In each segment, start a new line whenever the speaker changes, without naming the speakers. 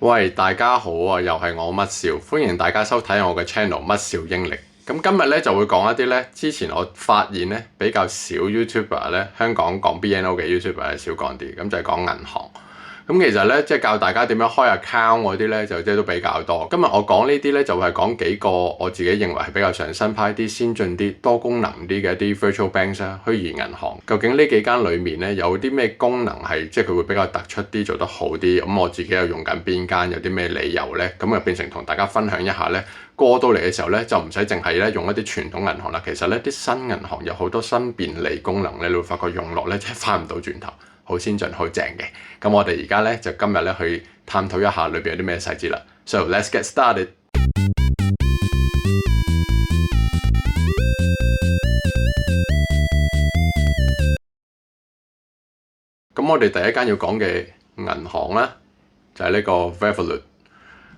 喂，大家好啊，又係我乜少，歡迎大家收睇我嘅 channel 乜少英力。咁今日咧就會講一啲咧，之前我發現咧比較少 YouTuber 咧，香港講 BNO 嘅 YouTuber 係少講啲，咁就係講銀行。咁其實咧，即係教大家點樣開 account 嗰啲咧，就即係都比較多。今日我講呢啲咧，就係講幾個我自己認為係比較上新派啲、先進啲、多功能啲嘅一啲 virtual banks 啦，虛擬銀行。究竟呢幾間裡面咧，有啲咩功能係即係佢會比較突出啲、做得好啲？咁我自己又用緊邊間？有啲咩理由咧？咁就變成同大家分享一下咧。過到嚟嘅時候咧，就唔使淨係咧用一啲傳統銀行啦。其實咧，啲新銀行有好多新便利功能咧，你會發覺用落咧，即係翻唔到轉頭。好先進、好正嘅，咁我哋而家咧就今日咧去探討一下裏邊有啲咩細節啦。So let's get started。咁我哋第一間要講嘅銀行咧，就係呢個 Revolut。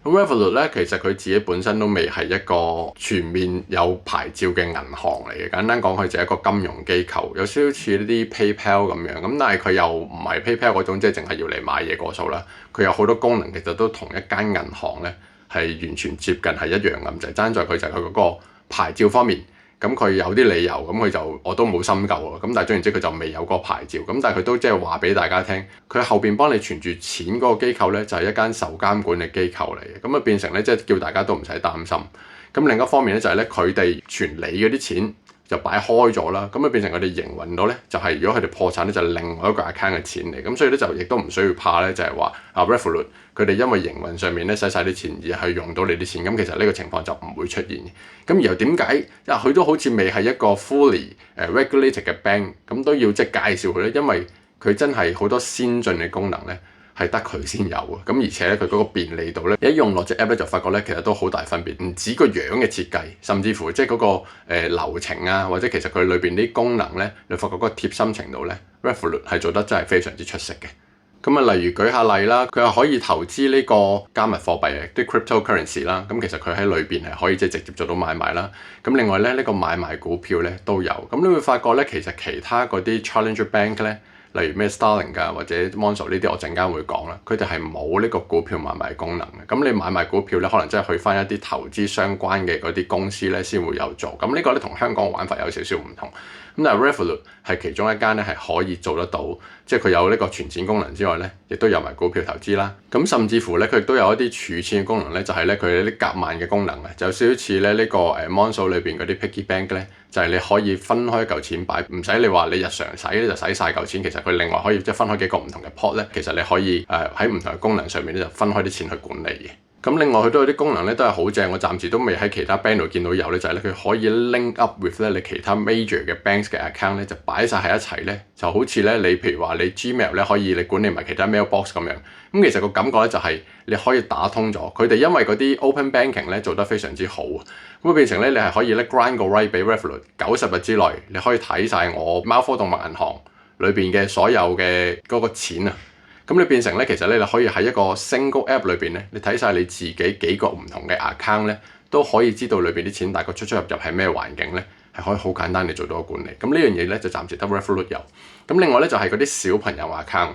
咁 Revolut 咧，其實佢自己本身都未係一個全面有牌照嘅銀行嚟嘅。簡單講，佢就係一個金融機構，有少少似呢啲 PayPal 咁樣。咁但係佢又唔係 PayPal 嗰種，即係淨係要嚟買嘢過數啦。佢有好多功能，其實都同一間銀行咧係完全接近係一樣咁，就係爭在佢就係佢嗰個牌照方面。咁佢有啲理由，咁佢就我都冇深究啊。咁但係總言之，佢就未有個牌照。咁但係佢都即係話俾大家聽，佢後邊幫你存住錢嗰個機構咧，就係一間受監管嘅機構嚟嘅。咁啊變成咧，即係叫大家都唔使擔心。咁另一方面咧，就係咧佢哋存你嗰啲錢就擺開咗啦。咁啊變成佢哋營運到咧，就係如果佢哋破產咧，就係另外一個 account 嘅錢嚟。咁所以咧就亦都唔需要怕咧，就係話Revolut 佢哋因為營運上面咧使晒啲錢而係用到你啲錢，咁其實呢個情況就唔會出現嘅。咁然後點解佢都好似未係一個 fully regulated 嘅 bank， 咁都要即係介紹佢咧？因為佢真係好多先進嘅功能咧，係得佢先有嘅。咁而且咧佢嗰個便利度咧，一用落隻 app 咧就發覺咧其實都好大分別，唔止個樣嘅設計，甚至乎即係嗰個流程啊，或者其實佢裏邊啲功能咧，你發覺嗰個貼心程度咧 Revolut 係做得真係非常之出色嘅。咁啊，例如舉下例啦，佢係可以投資呢個加密貨幣嘅啲 cryptocurrency 啦。咁其實佢喺裏邊係可以即係直接做到買賣啦。咁另外咧，呢個買賣股票咧都有。咁你會發覺咧，其實其他嗰啲 challenger bank 咧，例如咩 Starling 啊或者 Monzo 呢啲，我陣間會講啦。佢哋係冇呢個股票買賣功能嘅。咁你買賣股票咧，可能真係去翻一啲投資相關嘅嗰啲公司咧，先會有做。咁呢個咧同香港玩法有少少唔同。咁但係 Revolut 係其中一間咧係可以做得到，即係佢有呢個存錢功能之外咧，亦都有埋股票投資啦。咁甚至乎咧，佢亦都有一啲儲錢嘅功能咧，就係咧佢有啲夾萬嘅功能嘅，就有少少似咧呢個Monzo 裏邊嗰啲 Piggy Bank 咧，就係你可以分開一嚿錢擺，唔使你話你日常使咧就使晒嚿錢，其實佢另外可以即係分開幾個唔同嘅 pot 咧，其實你可以喺唔同嘅功能上面咧就分開啲錢去管理嘅。咁另外佢都有啲功能咧，都係好正，我暫時都未喺其他 bank 度見到有咧，就係咧佢可以 link up with 咧你其他 major 嘅 banks 嘅 account 咧，就擺晒喺一齊咧，就好似咧你譬如話你 Gmail 咧可以你管理埋其他 mailbox 咁樣。咁其實個感覺咧就係你可以打通咗，佢哋因為嗰啲 open banking 咧做得非常之好，咁變成咧你係可以咧 grind 個 right 俾 Revolut 90日之內，你可以睇晒我貓科動物銀行裏邊嘅所有嘅嗰個錢啊。咁你變成咧，其實咧你可以喺一個 single app 裏邊咧，你睇晒你自己幾個唔同嘅 account 咧，都可以知道裏邊啲錢大概出出入入係咩環境咧，係可以好簡單地做到個管理。咁呢樣嘢咧就暫時得 Revolut 有。咁另外咧就係嗰啲小朋友 account。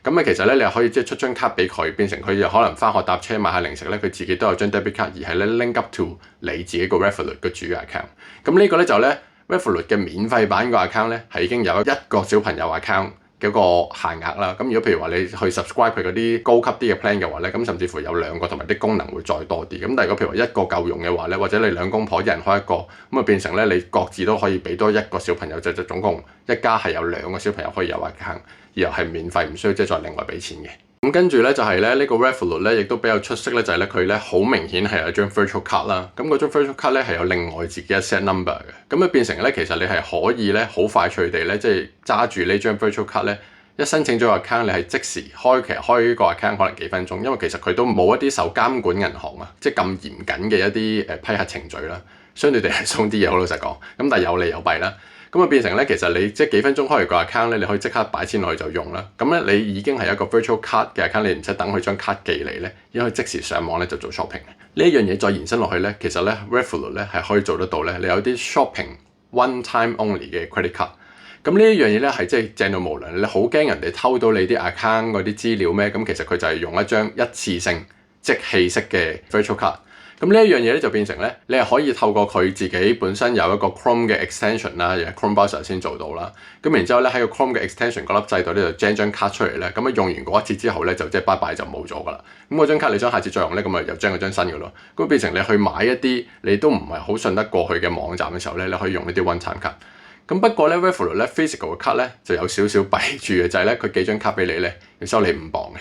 咁啊其實咧你係可以即係出張卡俾佢，變成佢又可能翻學搭車買下零食咧，佢自己都有張 debit 卡，而係咧 link up to 你自己個 Revolut 嘅主 account。咁呢個咧就咧 Revolut 嘅免費版個 account 咧係已經有一個小朋友 account嘅一個限額啦，咁如果譬如話你去 subscribe 佢嗰啲高級啲嘅 plan 嘅話咧，咁甚至乎有兩個同埋啲功能會再多啲。咁但係如果譬如話一個夠用嘅話咧，或者你兩公婆一人開一個，咁啊變成咧你各自都可以俾多一個小朋友，就總共一家係有兩個小朋友可以有 account，而又係免費，唔需要即係再另外俾錢嘅。咁跟住咧就係咧呢個 Revolut 咧，亦都比較出色咧，就係咧佢咧好明顯係有一張 virtual card 啦。咁嗰張 virtual card 咧係有另外自己一 set number 嘅。咁啊變成咧其實你係可以咧好快脆地咧即係揸住呢張 virtual card 咧。一申請咗個 account，你係即時開，其實開個 account 可能幾分鐘，因為其實佢都冇一啲受監管銀行啊，即係咁嚴謹嘅一啲批核程序啦，相對地係鬆啲嘢，好老實講。咁但係有利有弊啦。咁啊變成咧，其實你即係幾分鐘開完個 account 咧，你可以即刻擺錢落去就用啦。咁咧你已經係一個 virtual card 嘅 account，你唔使等佢張卡寄嚟咧，已經可以即時上網咧就做 shopping。呢一樣嘢再延伸落去咧，其實咧 Revolut 咧係可以做得到咧，你有啲 shopping one time only 嘅 credit card。咁呢一樣嘢咧係即係正到無倫，你好驚人哋偷到你啲 account 嗰啲資料咩？咁其實佢就係用一張一次性即棄式嘅 virtual card。咁呢一樣嘢咧就變成咧，你係可以透過佢自己本身有一個 Chrome 嘅 extension 啦，又係 Chrome browser 先做到啦。咁然之後咧喺個 Chrome 嘅 extension 嗰粒掣度咧就 generate 張卡出嚟咧，咁啊用完嗰一次之後咧就即係拜拜就冇咗噶啦。咁嗰張卡你想下次再用咧，咁啊又將嗰張新嘅咯。咁變成你去買一啲你都唔係好信得過去嘅網站嘅時候咧，你可以用呢啲 one time 卡。咁不過咧 Revolut 咧 physical 嘅卡咧就有少少弊處嘅，就係咧佢寄張卡俾你咧要收你5磅嘅。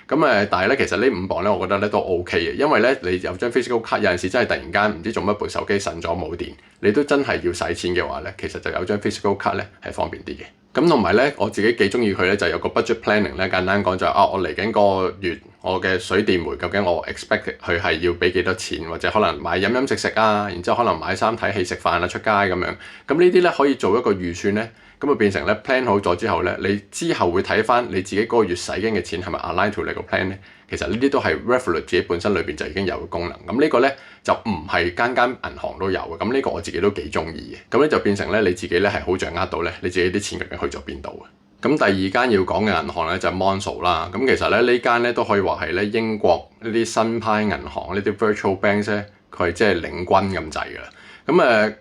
咁但係咧，其實呢5磅咧，我覺得咧都 OK 嘅，因為咧你有張 physical 卡，有陣時真係突然間唔知做乜部手機腎咗冇電，你都真係要使錢嘅話咧，其實就有張 physical 卡咧係方便啲嘅。咁同埋咧，我自己幾中意佢咧，就有個 budget planning 咧，簡單講就係我嚟緊個月我嘅水電煤究竟我 expect 佢係要俾幾多錢，或者可能買飲飲食食啊，然之後可能買衫睇戲食飯啊出街咁樣，咁呢啲咧可以做一個預算咧。咁啊變成咧 plan 好咗之後咧，你之後會睇翻你自己嗰個月使緊嘅錢係咪 align to 你個 plan 咧？其實呢啲都係 Revolut 自己本身裏邊就已經有嘅功能。咁呢個咧就唔係間銀行都有嘅。咁呢個我自己都幾中意嘅。咁咧就變成咧你自己咧係好掌握到咧你自己啲錢究竟去咗邊度嘅。咁第二間要講嘅銀行咧就係 Monzo 啦。咁其實咧呢間咧都可以話係咧英國呢啲新派銀行呢啲 virtual banks 咧，佢係即係領軍咁滯㗎啦。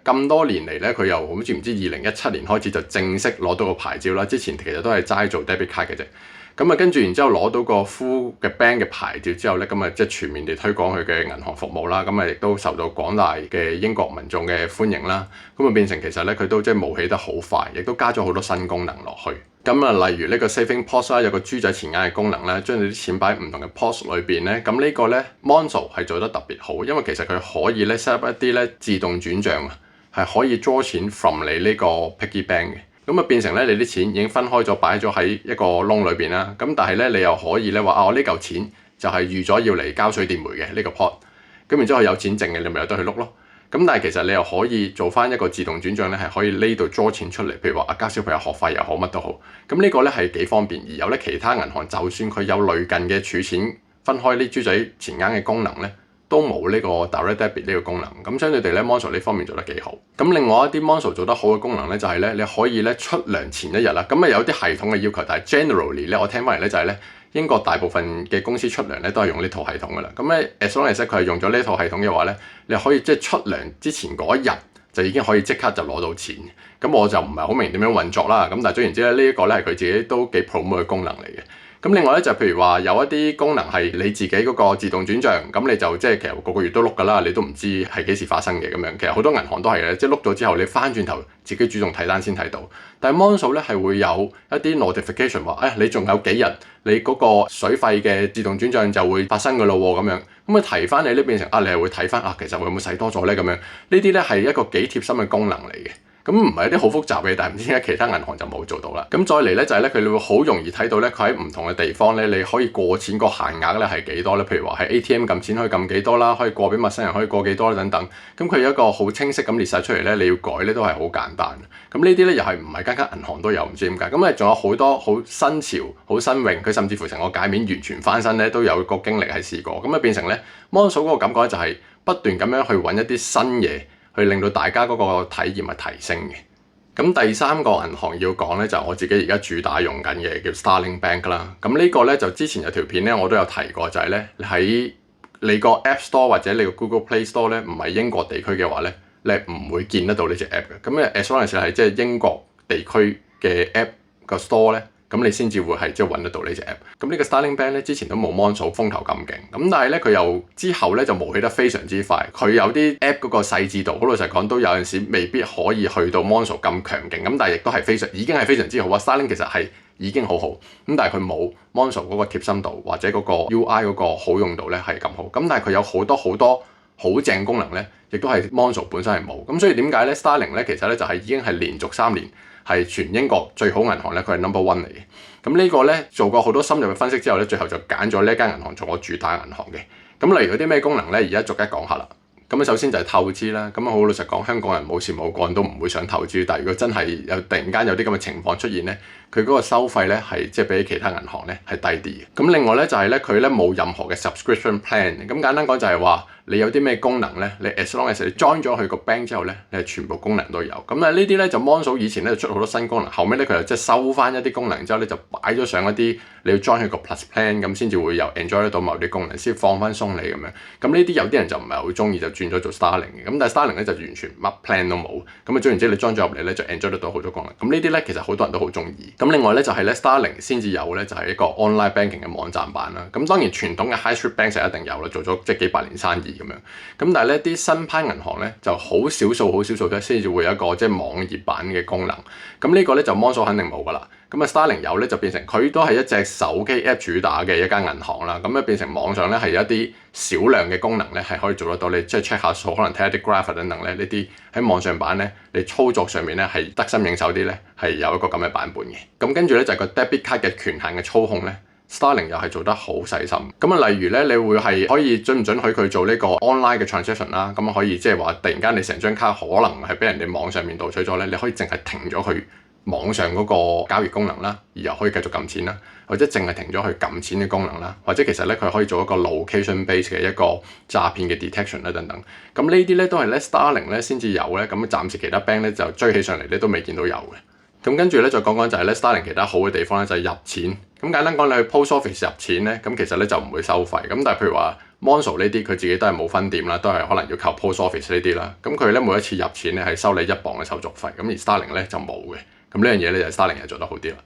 咁多年嚟咧，佢又好似唔知2017年開始就正式攞到個牌照啦。之前其實都係齋做 debit card 嘅啫。跟住然之後攞到個 full 嘅 bank 嘅牌照之後咧，即係全面地推廣佢嘅銀行服務啦。亦都受到廣大嘅英國民眾嘅歡迎啦。變成其實咧佢都即係冒起得好快，亦都加咗好多新功能落去。例如呢個 saving pots 啦，有個豬仔錢罌嘅功能咧，將你啲錢擺唔同嘅 pots 裏邊咧，呢個咧 Monzo 係做得特別好，因為其實佢可以咧 set up 一啲咧自動轉帳啊，係可以 draw 錢 from 你呢個 piggy bank 嘅，變成咧你啲錢已經分開咗擺咗喺一個窿裏邊啦，但係咧你又可以咧話我呢嚿錢就係預咗要嚟交水電煤嘅呢個 pot，咁然之後有錢剩嘅你咪有得去碌咯。但係其實你又可以做翻一個自動轉帳咧，係可以呢度 draw 錢出嚟，譬如話交小朋友學費又好，乜都好。呢個咧係幾方便，而有咧其他銀行就算佢有類近嘅儲錢分開啲豬仔錢罌嘅功能咧，都冇呢個 direct debit 呢個功能。相對地咧 Monzo 呢方面做得幾好。另外一啲 Monzo 做得好嘅功能咧，就係咧你可以咧出糧前一日啦。有啲系統嘅要求，但係 generally 咧我聽翻嚟咧就係咧。英國大部分嘅公司出糧咧都係用呢套系統噶啦，as long as 佢係用咗呢套系統嘅話咧，你可以即係出糧之前嗰一日就已經可以即刻就攞到錢。我就唔係好明點樣運作啦，但係總言之咧，呢一個咧係佢自己都幾 promote 嘅功能嚟嘅。另外咧就譬如話有一啲功能係你自己嗰個自動轉帳，你就即係其實個月都碌㗎啦，你都唔知係幾時發生嘅咁樣。其實好多銀行都係嘅，即係碌咗之後你翻轉頭自己主動睇單先睇到。但係 Monzo 咧係會有一啲 notification 話，你仲有幾日你嗰個水費嘅自動轉帳就會發生㗎咯喎咁樣。提翻你呢變成你係會睇翻其實會唔會使多咗咧咁樣？呢啲咧係一個幾貼心嘅功能嚟嘅。唔係一啲好複雜嘅，但係唔知點解其他銀行就冇做到啦。再嚟咧就係咧，佢會好容易睇到咧，佢喺唔同嘅地方咧，你可以過錢個限額咧係幾多咧？譬如話喺 ATM 撳錢可以撳幾多啦，可以過俾陌生人可以過幾多等等。佢有一個好清晰咁列晒出嚟咧，你要改咧都係好簡單。呢啲咧又係唔係間銀行都有，唔知點解。仲有好多好新潮、好新穎，佢甚至乎成個界面完全翻新咧，都有個經歷係試過。變成咧 Monzo 嗰個感覺咧就係不斷咁樣去揾一啲新嘢。去令到大家嗰個體驗係提升嘅。第三個銀行要講咧，就係我自己而家主打用緊嘅叫 Starling Bank 啦。呢個咧就之前有條片咧，我都有提過，就係咧喺你個 App Store 或者你個 Google Play Store 咧，唔係英國地區嘅話咧，你係唔會見得到呢隻 app 嘅。as long as 係即係英國地區嘅 app 個 store 咧。你先至會係即係揾得到呢隻 app。呢個 Starling Bank 咧之前都冇 Monzo 風頭咁勁，但係咧佢又之後咧就冒起得非常之快。佢有啲 app 嗰個細緻度，好老實講都有陣時未必可以去到 Monzo 咁強勁。但係亦都係已經係非常之好啊。Starling 其實係已經好好，但係佢冇 Monzo 嗰個貼心度或者嗰個 UI 嗰個好用度咧係咁好。但係佢有好多好正功能咧，亦都係 Monzo 本身係冇。所以點解咧 Starling 咧其實咧就係已經係連續3年。係全英國最好銀行咧，佢係 number one 嚟嘅。呢個咧做過好多深入嘅分析之後咧，最後就揀咗呢一間銀行做我主打銀行嘅。例如有啲咩功能咧，而家逐一講下啦。首先就係透支啦。好老實講，香港人冇事冇幹都唔會想透支，但係如果真係突然間有啲咁嘅情況出現咧，佢嗰個收費咧係即係比起其他銀行咧係低啲嘅。咁另外咧就係咧佢咧冇任何嘅 subscription plan。咁簡單講就係話你有啲咩功能咧，你 as long as 你 join 咗佢個 bank 之後咧，你係全部功能都有。咁啊呢啲咧就 Monzo 以前咧就出好多新功能，後尾咧佢又即係收翻一啲功能之後咧就擺咗上一啲你要 join 佢個 plus plan 咁先至會有 enjoy 得到某啲功能，先放翻鬆你咁樣。咁呢啲有啲人就唔係好中意，就轉咗做 Starling 嘅。咁但係 Starling 咧就完全乜 plan 都冇。咁啊總言之你 join 咗入嚟咧就 enjoy 得到好多功能。咁呢啲咧其實好多人都好中意。咁另外咧就係咧 Starling 先至有咧就係一個 online banking 嘅網站版啦。咁當然傳統嘅 high street bank 就一定有啦，做咗即係幾百年生意咁樣。咁但係咧啲新派銀行咧就好少數咧先至會有一個即係網頁版嘅功能。咁呢個咧就 Monzo 肯定冇噶啦。咁啊 Starling 有咧就變成佢都係一隻手機 app 主打嘅一間銀行啦。咁咧變成網上咧係有一啲少量嘅功能咧係可以做得到，你即係 check 下數，可能睇下啲 graph 等等咧，呢啲喺網上版咧你操作上面咧係得心應手啲咧，係有一個咁嘅版本嘅。咁跟住咧就係個 debit card 嘅權限嘅操控咧。Starling 又係做得好細心，咁啊例如咧，你會係可以准唔准許佢做呢個 online 嘅 transaction 啦，咁可以即係話突然間你成張卡可能係俾人哋網上面盜取咗咧，你可以淨係停咗佢網上嗰個交易功能啦，而又可以繼續撳錢啦，或者淨係停咗佢撳錢嘅功能啦，或者其實咧佢可以做一個 location base 嘅一個詐騙嘅 detection 啦等等，咁呢啲咧都係咧 Starling 咧先至有咧，咁暫時其他 bank 咧就追起上嚟咧都未見到有嘅。咁跟住咧再講講就係咧 Starling 其他好嘅地方咧就係入錢。咁簡單講，你去 post office 入錢咧，咁其實咧就唔會收費。咁但係譬如話 Monzo 呢啲，佢自己都係冇分店啦，都係可能要靠 post office 呢啲啦。咁佢咧每一次入錢咧係收你1磅嘅手續費。咁而 Starling 咧就冇嘅。咁呢樣嘢咧就 Starling 係做得好啲啦。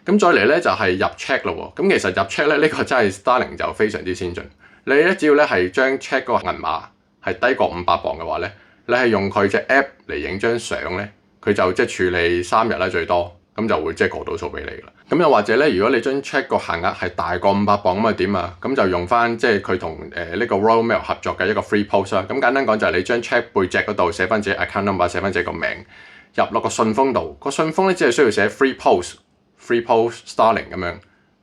咁再嚟咧就係入 check 咯。咁其實入 check 咧呢個真係 Starling 就非常之先進。你咧只要咧係將 check 嗰個銀碼係低過500磅嘅話咧，你係用佢隻 app 嚟影張相咧，佢就即係處理3日啦最多。咁就會即係過到數俾你啦。咁又或者咧，如果你將 check 個限額係大過500磅咁啊點啊？咁就用翻即係佢同呢個 Royal Mail 合作嘅一個 free post 啦。咁簡單講就係你將 check 背脊嗰度寫翻自己 account number， 寫翻自己個名，入落個信封度。個信封咧只係需要寫 free post Starling 咁樣，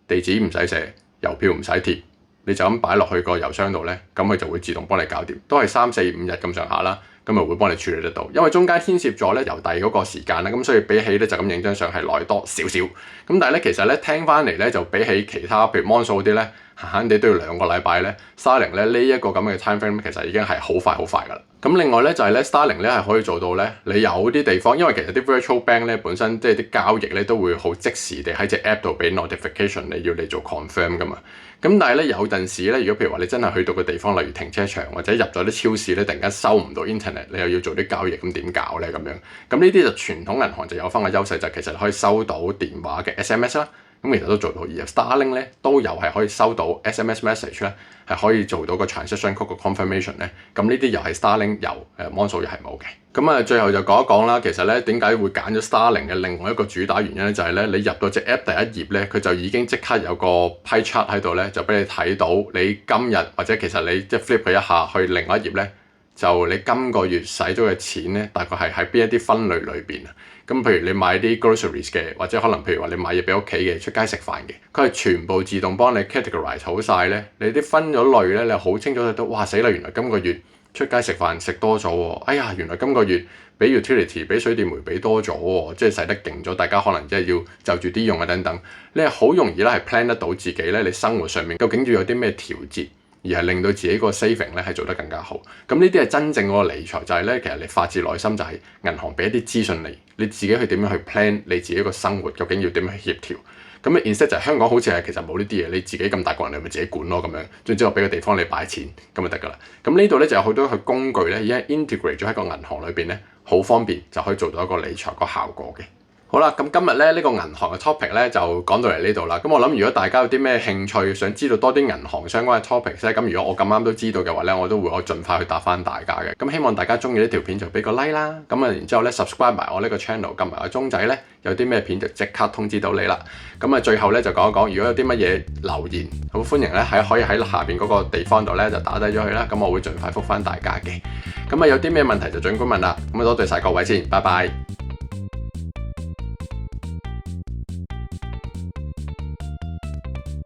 地址唔使寫，郵票唔使貼，你就咁擺落去個郵箱度咧，咁佢就會自動幫你搞掂，都係3、4、5日咁上下啦。咁咪會幫你處理得到，因為中間牽涉咗咧郵遞嗰個時間啦，咁所以比起咧就咁影張相係耐多少少。咁但係咧其實咧聽翻嚟咧就比起其他譬如 Monzo 嗰啲咧閒閒地都要2個禮拜咧 ，Starling 咧呢一個咁嘅 time frame 其實已經係好快㗎啦。咁另外咧就係咧 Starling 咧係可以做到咧，你有啲地方，因為其實啲 virtual bank 咧本身即係啲交易咧都會好即時地喺隻 app 度俾 notification 你要你做 confirm 噶嘛。咁但係咧有陣時咧，如果譬如話你真係去到個地方，例如停車場或者入咗啲超市咧，突然間收唔到 internet， 你又要做啲交易，咁點搞咧咁樣？咁呢啲就傳統銀行就有翻個優勢，就其實可以收到電話嘅 SMS 啦。咁其實都做到，而 Starling 咧都有係可以收到 SMS message 咧，係可以做到個 transaction code 個 confirmation 咧。咁呢啲又係 Starling 有，Monzo 又係冇嘅。咁啊，最後就講一講啦。其實咧點解會揀咗 Starling 嘅另外一個主打原因咧，就係咧你入到隻 app 第一頁咧，佢就已經即刻有個 pie chart 喺度咧，就俾你睇到你今日或者其實你即係 flip 佢一下去另外一頁咧，就你今個月使咗嘅錢咧，大概係喺邊一啲分類裏邊啊。咁譬如你買啲 groceries 嘅，或者可能譬如話你買嘢俾屋企嘅，出街食飯嘅，佢係全部自動幫你 categorize 好晒咧。你啲分咗類咧，你好清楚睇到，哇死啦！原來今個月出街食飯食多咗喎，哎呀，原來今個月俾 utility 俾水電煤俾多咗喎，即係使得勁咗。大家可能即係要就住啲用啊等等，你係好容易咧係 plan 得到自己咧，你生活上面究竟要有啲咩調節，而係令到自己個 saving 咧係做得更加好。咁呢啲係真正嗰個理財，就係咧其實你發自內心就係銀行俾一啲資訊你自己去點樣去 plan 你自己個生活，究竟要點樣去協調。咁嘅 instead 就係香港好似係其實冇呢啲嘢，你自己咁大個人你咪自己管咯咁樣。總之我俾個地方你擺錢咁就得㗎啦。咁呢度咧就有好多嘅工具咧已經 integrate 咗喺個銀行裏邊咧，好方便就可以做到一個理財個效果嘅。好啦，咁今日咧呢個銀行嘅 topic 咧就講到嚟呢度啦。咁我諗如果大家有啲咩興趣，想知道多啲銀行相關嘅 topics 咧，咁如果我咁啱都知道嘅話咧，我都會盡快去答翻大家嘅。咁希望大家中意呢條片就俾個 like 啦。咁啊，然之後咧 subscribe 埋我呢個 channel， 撳埋個鐘仔咧，有啲咩片就即刻通知到你啦。咁啊，最後咧就講一講，如果有啲乜嘢留言，好歡迎咧可以喺下邊嗰個地方度咧就打低咗佢啦。咁我會盡快覆翻大家嘅。咁啊，有啲咩問題就儘管問啦。咁啊，多謝晒各位先，拜拜。